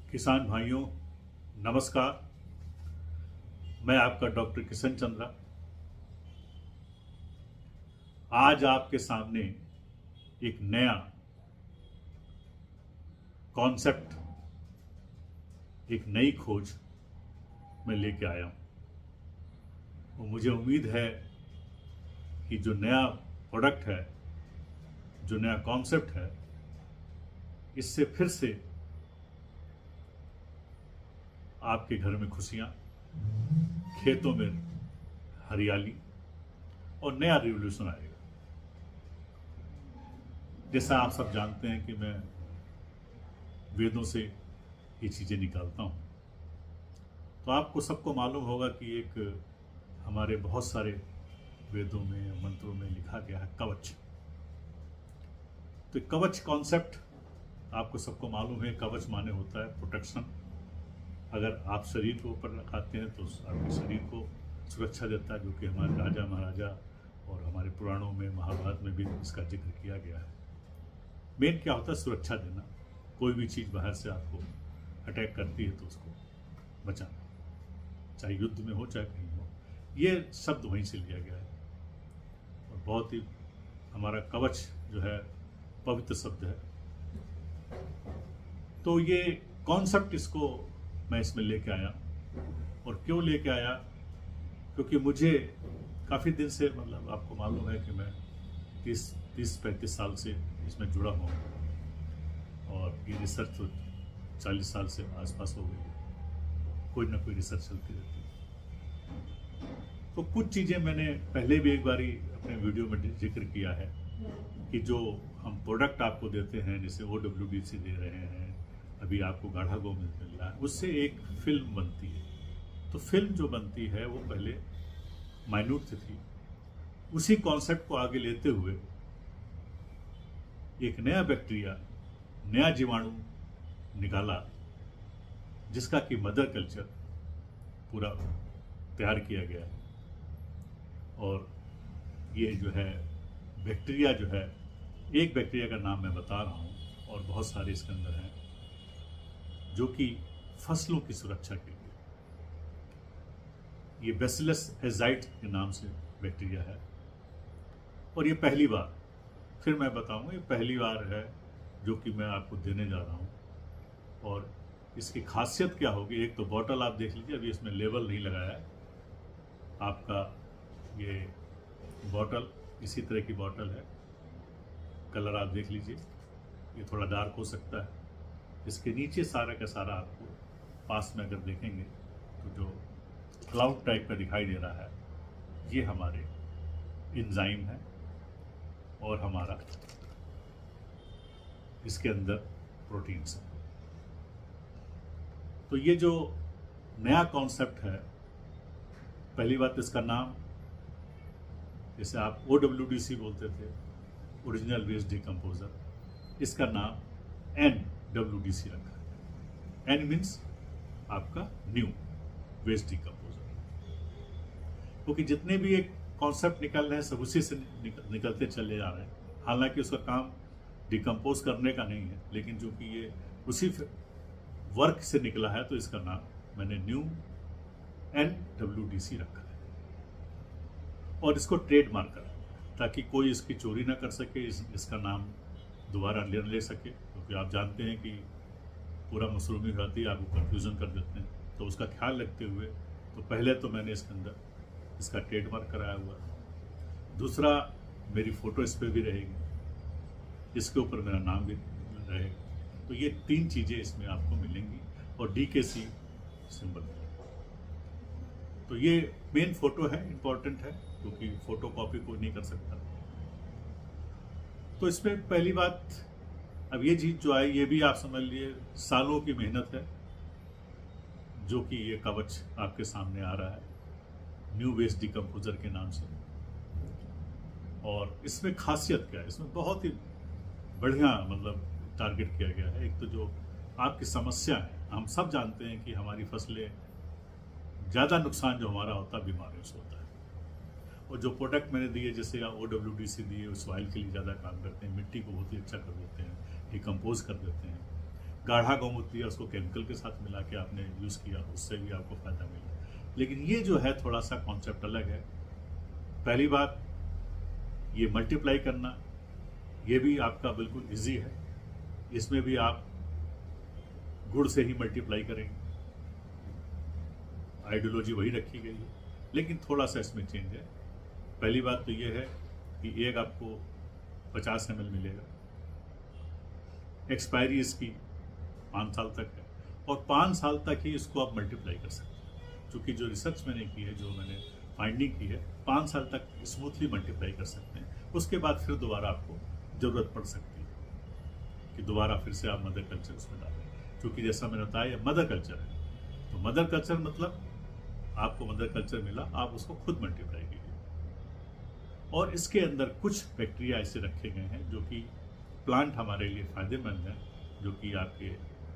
किसान भाइयों नमस्कार। मैं आपका डॉक्टर किशन चंद्रा आज आपके सामने एक नया कॉन्सेप्ट, एक नई खोज मैं लेके आया हूं। और मुझे उम्मीद है कि जो नया प्रोडक्ट है, जो नया कॉन्सेप्ट है, इससे फिर से आपके घर में खुशियां, खेतों में हरियाली और नया रिवॉल्यूशन आएगा। जैसा आप सब जानते हैं कि मैं वेदों से ये चीज़ें निकालता हूँ, तो आपको सबको मालूम होगा कि एक हमारे बहुत सारे वेदों में, मंत्रों में लिखा गया है कवच। तो कवच कॉन्सेप्ट आपको सबको मालूम है। कवच माने होता है प्रोटेक्शन। अगर आप शरीर के ऊपर लगाते हैं तो आपके शरीर को सुरक्षा देता है, जो कि हमारे राजा महाराजा और हमारे पुराणों में, महाभारत में भी इसका जिक्र किया गया है। मेन क्या होता है? सुरक्षा देना। कोई भी चीज़ बाहर से आपको अटैक करती है तो उसको बचाना, चाहे युद्ध में हो चाहे कहीं हो। ये शब्द वहीं से लिया गया है और बहुत ही हमारा कवच जो है पवित्र शब्द है। तो ये कॉन्सेप्ट, इसको मैं इसमें लेके आया। और क्यों लेके आया? क्योंकि मुझे काफ़ी दिन से, मतलब आपको मालूम है कि मैं 30-35 साल से इसमें जुड़ा हुआ हूँ और ये रिसर्च तो 40 साल से आसपास हो गई है। कोई ना कोई रिसर्च चलती रहती है। तो कुछ चीज़ें मैंने पहले भी एक बारी अपने वीडियो में जिक्र किया है कि जो हम प्रोडक्ट आपको देते हैं, जैसे OWDC दे रहे हैं, अभी आपको गाढ़ा गोमूत्र मिल रहा है, उससे एक फिल्म बनती है। तो फिल्म जो बनती है वो पहले माइन्यूट से थी। उसी कॉन्सेप्ट को आगे लेते हुए एक नया बैक्टीरिया, नया जीवाणु निकाला, जिसका कि मदर कल्चर पूरा तैयार किया गया है। और ये जो है बैक्टीरिया जो है, एक बैक्टीरिया का नाम मैं बता रहा हूँ और बहुत सारे इसके अंदर हैं, जो कि फसलों की सुरक्षा के लिए, ये बैसिलस एजाइट के नाम से बैक्टीरिया है। और ये पहली बार, फिर मैं बताऊंगा, ये पहली बार है जो कि मैं आपको देने जा रहा हूँ। और इसकी खासियत क्या होगी? एक तो बॉटल आप देख लीजिए, अभी इसमें लेबल नहीं लगाया है आपका। ये बॉटल इसी तरह की बॉटल है। कलर आप देख लीजिए, ये थोड़ा डार्क हो सकता है। इसके नीचे सारा का सारा आपको पास में अगर देखेंगे तो जो क्लाउड टाइप का दिखाई दे रहा है, ये हमारे एंजाइम है और हमारा इसके अंदर प्रोटीन्स है। तो ये जो नया कॉन्सेप्ट है, पहली बात इसका नाम, जैसे आप OWDC बोलते थे, ओरिजिनल वेस्ट डिकम्पोजर, इसका नाम NWDC रखा है। N मीन्स आपका न्यू वेस्ट डिकम्पोजर। क्योंकि जितने भी एक कॉन्सेप्ट निकल रहे हैं सब उसी से निकलते चले जा रहे हैं। हालांकि उसका काम डिकम्पोज करने का नहीं है, लेकिन चूंकि ये उसी वर्क से निकला है तो इसका नाम मैंने न्यू NWDC रखा है। और इसको ट्रेडमार्क करा ताकि कोई इसकी चोरी ना कर सके, इसका नाम दोबारा ले सके। क्योंकि आप जानते हैं कि पूरा मशरूमी खाती है, आपको कंफ्यूजन कर देते हैं। तो उसका ख्याल रखते हुए तो पहले तो मैंने इसके अंदर इसका ट्रेडमार्क कराया हुआ है। दूसरा, मेरी फ़ोटो इस पर भी रहेगी, इसके ऊपर मेरा नाम भी रहेगा। तो ये 3 चीज़ें इसमें आपको मिलेंगी और DKC सिंबल। तो ये मेन फ़ोटो है, इम्पॉर्टेंट है, क्योंकि फ़ोटो कॉपी कोई नहीं कर सकता। तो इसमें पहली बात, अब ये चीज़ जो आई, ये भी आप समझ लिए सालों की मेहनत है, जो कि ये कवच आपके सामने आ रहा है न्यू वेस्ट डिकम्पोजर के नाम से। और इसमें खासियत क्या है? इसमें बहुत ही बढ़िया मतलब टारगेट किया गया है। एक तो जो आपकी समस्या है, हम सब जानते हैं कि हमारी फसलें, ज़्यादा नुकसान जो हमारा होता है बीमारियों से होता है। और जो प्रोडक्ट मैंने दिए, जैसे OWDC दिए, सॉइल के लिए ज़्यादा काम करते हैं, मिट्टी को बहुत ही अच्छा कर देते हैं, डिकम्पोज कर देते हैं। गाढ़ा गौमूत्र लिया, उसको केमिकल के साथ मिला के आपने यूज़ किया, उससे भी आपको फ़ायदा मिला। लेकिन ये जो है थोड़ा सा कॉन्सेप्ट अलग है। पहली बात, ये मल्टीप्लाई करना, ये भी आपका बिल्कुल इजी है। इसमें भी आप गुड़ से ही मल्टीप्लाई करेंगे, आइडियोलॉजी वही रखी गई है, लेकिन थोड़ा सा इसमें चेंज है। पहली बात तो ये है कि एक आपको 50 ml मिलेगा, एक्सपायरी इसकी 5 साल तक है, और 5 साल तक ही इसको आप मल्टीप्लाई कर सकते हैं। क्योंकि जो रिसर्च मैंने की है, जो मैंने फाइंडिंग की है, 5 साल तक स्मूथली मल्टीप्लाई कर सकते हैं। उसके बाद फिर दोबारा आपको ज़रूरत पड़ सकती है कि दोबारा फिर से आप मदर कल्चर उसमें डालें, क्योंकि जैसा मैंने बताया ये मदर कल्चर है। तो मदर कल्चर मतलब आपको मदर कल्चर मिला, आप उसको खुद मल्टीप्लाई कीजिए। और इसके अंदर कुछ बैक्टीरिया ऐसे रखे गए हैं जो कि प्लांट हमारे लिए फ़ायदेमंद है, जो कि आपके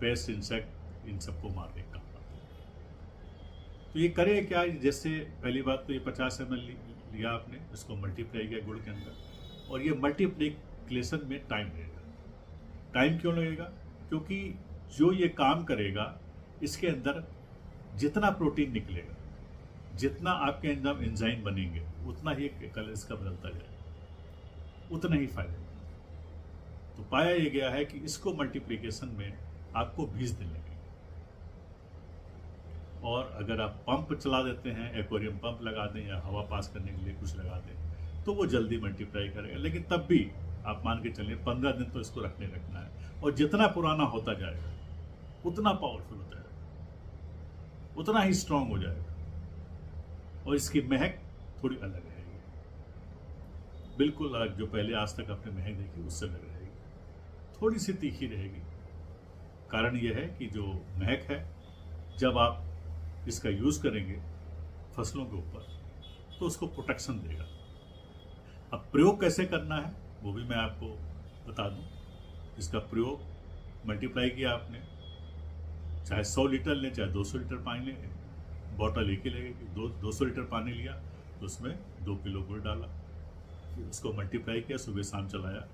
पेस्ट, इंसेक्ट, इन सबको मारने का काम आते हैं। तो ये करें क्या, जैसे पहली बात तो ये 50 ml लिया आपने, इसको मल्टीप्लाई किया गुड़ के अंदर, और ये मल्टीप्लिकेशन में टाइम लगेगा। टाइम क्यों लगेगा? क्योंकि जो ये काम करेगा, इसके अंदर जितना प्रोटीन निकलेगा, जितना आपके अंदर एंजाइम बनेंगे, उतना ही कलर इसका बदलता जाएगा, उतना ही फायदा। तो पाया ये गया है कि इसको मल्टीप्लिकेशन में आपको 20 दिन लगेंगे। और अगर आप पंप चला देते हैं, एक्वेरियम पंप लगा दें या हवा पास करने के लिए कुछ लगा दें, तो वो जल्दी मल्टीप्लाई करेगा। लेकिन तब भी आप मान के चलिए 15 दिन तो इसको रखना है, और जितना पुराना होता जाएगा उतना पावरफुल होता जाएगा, उतना ही स्ट्रांग हो जाएगा, और इसकी महक थोड़ी अलग रहेगी, बिल्कुल अलग। जो पहले आज तक आपने महक देखी उससे अलग रहेगी, थोड़ी सी तीखी रहेगी। कारण यह है कि जो महक है, जब आप इसका यूज़ करेंगे फसलों के ऊपर, तो उसको प्रोटेक्शन देगा। अब प्रयोग कैसे करना है वो भी मैं आपको बता दूं। इसका प्रयोग, मल्टीप्लाई किया आपने, चाहे 100 लीटर लें, चाहे 200 लीटर पानी लें, बॉटल एक ही लगेगी। 200 लीटर पानी लिया तो उसमें 2 किलो गुड़ डाला, फिर उसको मल्टीप्लाई किया, सुबह शाम चलाया,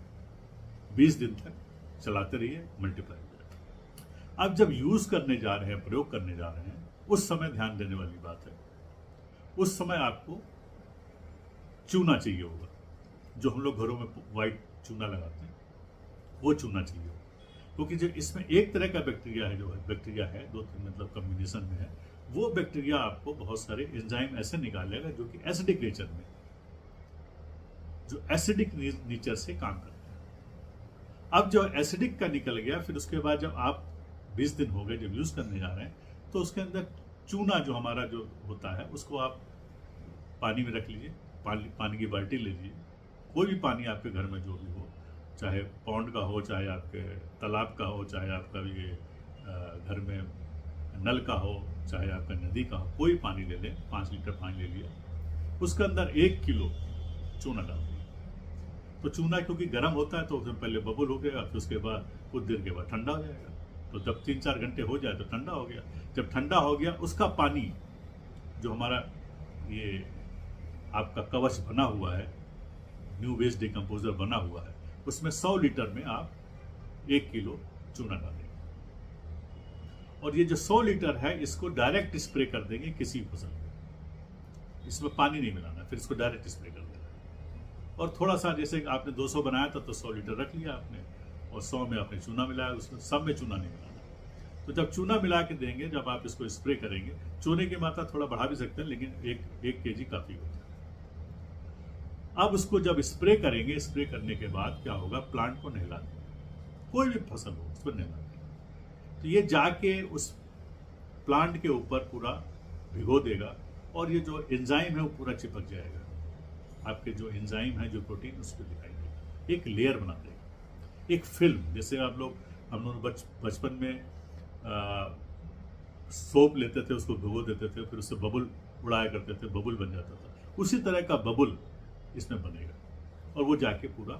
20 दिन तक चलाते रहिए, मल्टीप्लाई किया। अब जब यूज़ करने जा रहे हैं, प्रयोग करने जा रहे हैं, उस समय ध्यान देने वाली बात है, उस समय आपको चूना चाहिए होगा। जो हम लोग घरों में वाइट चूना लगाते हैं, वो चूना चाहिए होगा। क्योंकि जो इसमें एक तरह का बैक्टीरिया है, जो बैक्टीरिया है 2-3 मतलब कम्बिनेशन में है, वो बैक्टीरिया आपको बहुत सारे एंजाइम ऐसे निकालेगा जो कि एसिडिक नेचर में, जो एसिडिक नेचर से काम करते हैं। अब जो एसिडिक का निकल गया, फिर उसके बाद जब आप 20 दिन हो गए जब यूज करने जा रहे हैं, तो उसके अंदर चूना जो हमारा जो होता है, उसको आप पानी में रख लीजिए, पानी की बाल्टी ले लीजिए, कोई भी पानी आपके घर में जो भी हो, चाहे पौंड का हो, चाहे आपके तालाब का हो, चाहे आपका ये घर में नल का हो, चाहे आपका नदी का हो, कोई पानी ले लें, 5 लीटर पानी ले लिया, उसके अंदर 1 किलो चूना डाल दिया। तो चूना क्योंकि गर्म होता है, तो उसमें पहले बबुल हो गया, फिर उसके बाद कुछ देर के बाद ठंडा हो जाएगा। तो जब 3-4 घंटे हो जाए तो ठंडा हो गया। जब ठंडा हो गया, उसका पानी जो हमारा ये आपका कवच बना हुआ है, न्यू वेस्ट डिकम्पोजर बना हुआ है, उसमें 100 लीटर में आप 1 किलो चूना डालेंगे। और ये जो 100 लीटर है, इसको डायरेक्ट स्प्रे कर देंगे किसी फसल में, इसमें पानी नहीं मिलाना, फिर इसको डायरेक्ट स्प्रे कर देना। और थोड़ा सा, जैसे आपने 200 बनाया था तो 100 लीटर रख लिया आपने, और 100 में आपने चूना मिलाया, उसमें सब में चूना नहीं मिलाना। तो जब चूना मिला के देंगे, जब आप इसको स्प्रे करेंगे, चूने की मात्रा थोड़ा बढ़ा भी सकते हैं, लेकिन 1 kg काफ़ी होता है। अब उसको जब स्प्रे करेंगे, स्प्रे करने के बाद क्या होगा, प्लांट को नहला देंगे, कोई भी फसल हो उस पर नहला देंगे, तो ये जाके उस प्लांट के ऊपर पूरा भिगो देगा, और ये जो एंजाइम है वो पूरा चिपक जाएगा। आपके जो एंजाइम है, जो प्रोटीन, उस पर दिखाई देगा, एक लेयर बना देगा, एक फिल्म। जैसे हम लोग बचपन में सोप लेते थे, उसको भिगो देते थे, फिर उससे बबुल उड़ाया करते थे, बबुल बन जाता था, उसी तरह का बबुल इसमें बनेगा, और वो जाके पूरा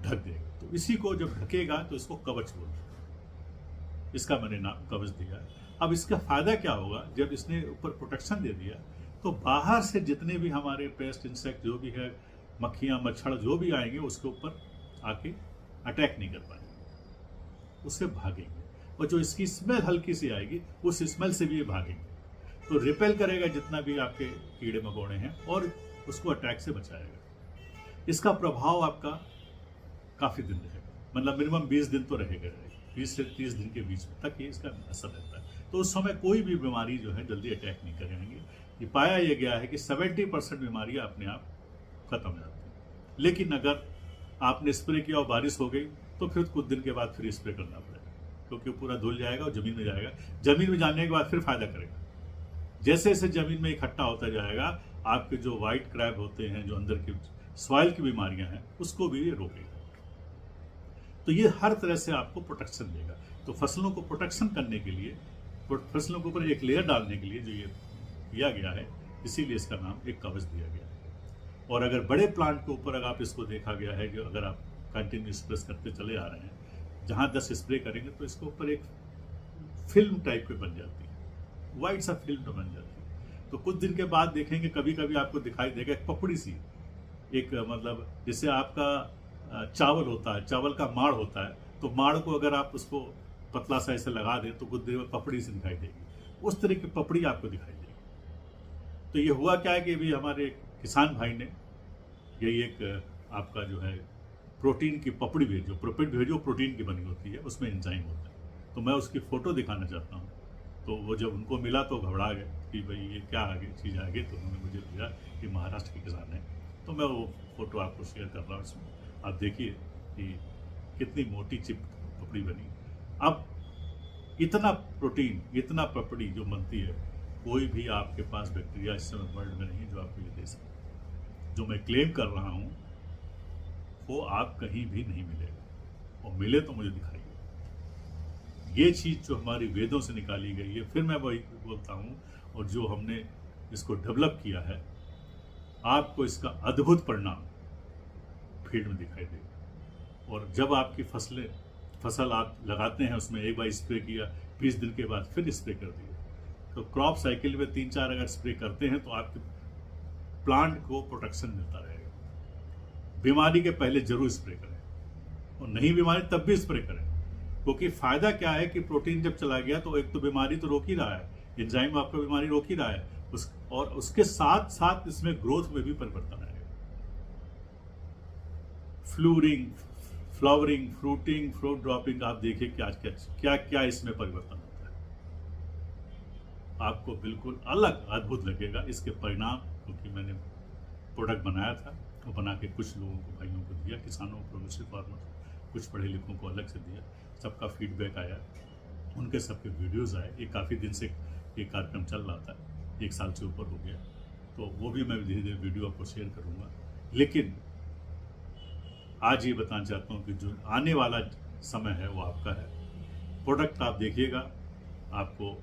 ढक देगा। तो इसी को जब ढकेगा तो इसको कवच बोलते हैं, इसका मैंने नाम कवच दिया है। अब इसका फायदा क्या होगा, जब इसने ऊपर प्रोटेक्शन दे दिया, तो बाहर से जितने भी हमारे पेस्ट, इंसेक्ट जो भी है, मक्खियां, मच्छर जो भी आएंगे, उसके ऊपर आके अटैक नहीं कर पाएंगे। उससे भागेंगे। और जो इसकी स्मेल हल्की सी आएगी, उस स्मेल से भी ये भागेंगे। तो रिपेल करेगा जितना भी आपके कीड़े मकोड़े हैं और उसको अटैक से बचाएगा। इसका प्रभाव आपका काफ़ी दिन रहेगा, मतलब मिनिमम 20 दिन तो रहेगा, 20 से 30 दिन के बीच में तक ये इसका असर रहता है। तो उस समय कोई भी बीमारी जो है जल्दी अटैक नहीं करेंगी। ये पाया ये गया है कि 70% बीमारियां अपने आप खत्म हो जाती हैं। लेकिन अगर आपने स्प्रे किया और बारिश हो गई तो फिर कुछ दिन के बाद फिर स्प्रे करना पड़ेगा, क्योंकि पूरा धुल जाएगा और ज़मीन में जाएगा। ज़मीन में जाने के बाद फिर फायदा करेगा। जैसे जैसे ज़मीन में इकट्ठा होता जाएगा, आपके जो वाइट क्रैब होते हैं, जो अंदर की सॉइल की बीमारियां हैं, उसको भी ये रोकेगा। तो ये हर तरह से आपको प्रोटेक्शन देगा। तो फसलों को प्रोटेक्शन करने के लिए, फसलों के ऊपर एक लेयर डालने के लिए जो ये किया गया है, इसीलिए इसका नाम एक कवच दिया गया है। और अगर बड़े प्लांट के ऊपर अगर आप इसको देखा गया है, जो अगर आप कंटिन्यू स्प्रे करते चले आ रहे हैं, जहाँ 10 स्प्रे करेंगे तो इसके ऊपर एक फिल्म टाइप की बन जाती है, वाइट सा फिल्म बन जाती है। तो कुछ दिन के बाद देखेंगे कभी कभी आपको दिखाई देगा एक पपड़ी सी, एक मतलब जैसे आपका चावल होता है, चावल का माड़ होता है, तो माड़ को अगर आप उसको पतला सा ऐसे लगा दें तो कुछ देर में पपड़ी से दिखाई देगी, उस तरह की पपड़ी आपको दिखाई देगी। तो ये हुआ क्या है कि अभी हमारे किसान भाई ने यही एक आपका जो है प्रोटीन की पपड़ी भेजो, प्रोटीन की बनी होती है, उसमें एंजाइम होता है। तो मैं उसकी फ़ोटो दिखाना चाहता हूँ। तो वो जब उनको मिला तो घबरा गए कि भाई ये क्या आगे चीज़ आ गई। तो उन्होंने मुझे भेजा कि महाराष्ट्र के किसान हैं। तो मैं वो फ़ोटो आपको शेयर कर रहा हूँ इसमें। आप देखिए कि कितनी मोटी चिप पपड़ी बनी। अब इतना प्रोटीन, इतना पपड़ी जो बनती है, कोई भी आपके पास बैक्टीरिया इस समय वर्ल्ड में नहीं है जो आपको ये दे सके। जो मैं क्लेम कर रहा हूँ वो आप कहीं भी नहीं मिलेगा, और मिले तो मुझे दिखाइए। ये चीज़ जो हमारी वेदों से निकाली गई है, फिर मैं वही बोलता हूँ, और जो हमने इसको डेवलप किया है, आपको इसका अद्भुत परिणाम फील्ड में दिखाई देगा। और जब आपकी फसल आप लगाते हैं, उसमें एक बार स्प्रे किया, 20 दिन के बाद फिर स्प्रे कर दिया, तो क्रॉप साइकिल में 3-4 अगर स्प्रे करते हैं तो आपके प्लांट को प्रोटेक्शन मिलता रहेगा। बीमारी के पहले जरूर स्प्रे करें, और नहीं बीमारी तब भी स्प्रे करें, क्योंकि फायदा क्या है कि प्रोटीन जब चला गया तो एक तो बीमारी तो रोक ही रहा है, एंजाइम आपका बीमारी रोक ही रहा है, और उसके साथ साथ इसमें ग्रोथ में भी परिवर्तन आएगा। फ्लावरिंग, फ्रूटिंग, फ्रूट ड्रॉपिंग, आप देखिए कि आज क्या क्या इसमें परिवर्तन होता है। आपको बिल्कुल अलग अद्भुत लगेगा इसके परिणाम, क्योंकि मैंने प्रोडक्ट बनाया था, वो बना के कुछ लोगों को, भाइयों को दिया, किसानों, प्रोग्रेसिव फार्मर्स, कुछ पढ़े लिखों को अलग से दिया। सबका फीडबैक आया, उनके सबके वीडियोस आए। ये काफ़ी दिन से ये कार्यक्रम चल रहा था, 1 साल से ऊपर हो गया, तो वो भी मैं धीरे धीरे वीडियो आपको शेयर करूँगा। लेकिन आज ये बताना चाहता हूँ कि जो आने वाला समय है वो आपका है। प्रोडक्ट आप देखिएगा, आपको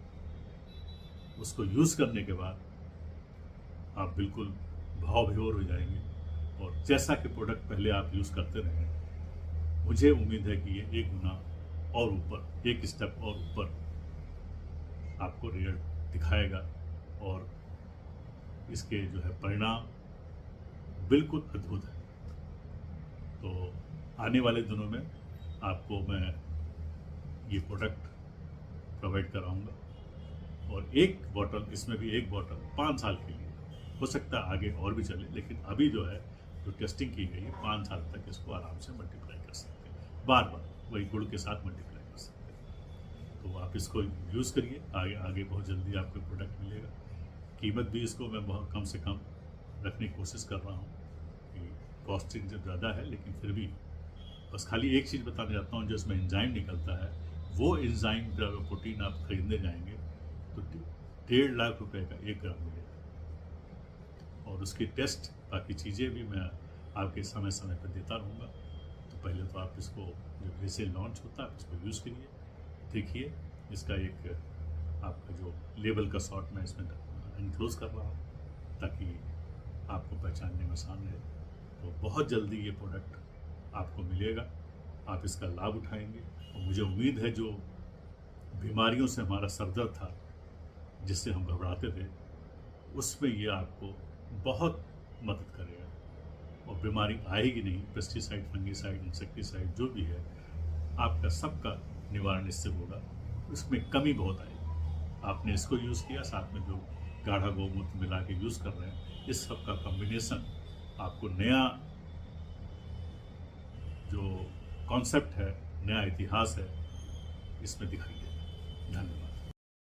उसको यूज़ करने के बाद आप बिल्कुल भाव विभोर हो जाएंगे। और जैसा कि प्रोडक्ट पहले आप यूज़ करते रहे, मुझे उम्मीद है कि ये 1 गुना और ऊपर, 1 स्टेप और ऊपर आपको रिजल्ट दिखाएगा, और इसके जो है परिणाम बिल्कुल अद्भुत है। तो आने वाले दिनों में आपको मैं ये प्रोडक्ट प्रोवाइड कराऊंगा, और एक बॉटल, इसमें भी एक बॉटल 5 साल के लिए, हो सकता है आगे और भी चले, लेकिन अभी जो है जो टेस्टिंग की गई है 5 साल तक इसको आराम से मल्टीप्लाई कर सकते हैं, बार बार वही गुड़ के साथ मल्टीप्लाई कर सकते हैं। तो आप इसको यूज़ करिए, आगे बहुत जल्दी आपको प्रोडक्ट मिलेगा। कीमत भी इसको मैं बहुत कम से कम रखने की कोशिश कर रहा हूँ, कि कॉस्टिंग जब ज़्यादा है, लेकिन फिर भी बस खाली एक चीज़ बताना चाहता हूँ, जो इसमें एंजाइम निकलता है, वो एंजाइम प्रोटीन आप खरीदने जाएंगे तो 1.5 लाख रुपए का 1 ग्राम मिलेगा। और उसकी टेस्ट, बाकी चीज़ें भी मैं आपके समय समय पर देता रहूँगा। तो पहले तो आप इसको, जब जैसे लॉन्च होता है, आप इसको यूज़ करिए, देखिए। इसका एक आपका जो लेबल का शॉट मैं इसमें इनक्लोज कर रहा हूँ, ताकि आपको पहचानने में आसान रहे। तो बहुत जल्दी ये प्रोडक्ट आपको मिलेगा, आप इसका लाभ उठाएंगे। और मुझे उम्मीद है जो बीमारियों से हमारा सरदर्द था, जिससे हम घबराते थे, उसमें ये आपको बहुत मदद करेगा, और बीमारी आएगी नहीं। पेस्टिसाइड, फंगीसाइड, इंसेक्टिसाइड जो भी है, आपका सबका निवारण इससे होगा, इसमें कमी बहुत आई। आपने इसको यूज़ किया, साथ में जो गाढ़ा गौमूत्र मिला के यूज़ कर रहे हैं, इस सब का कॉम्बिनेशन आपको नया जो कॉन्सेप्ट है, नया इतिहास है, इसमें दिखाई देगा। धन्यवाद।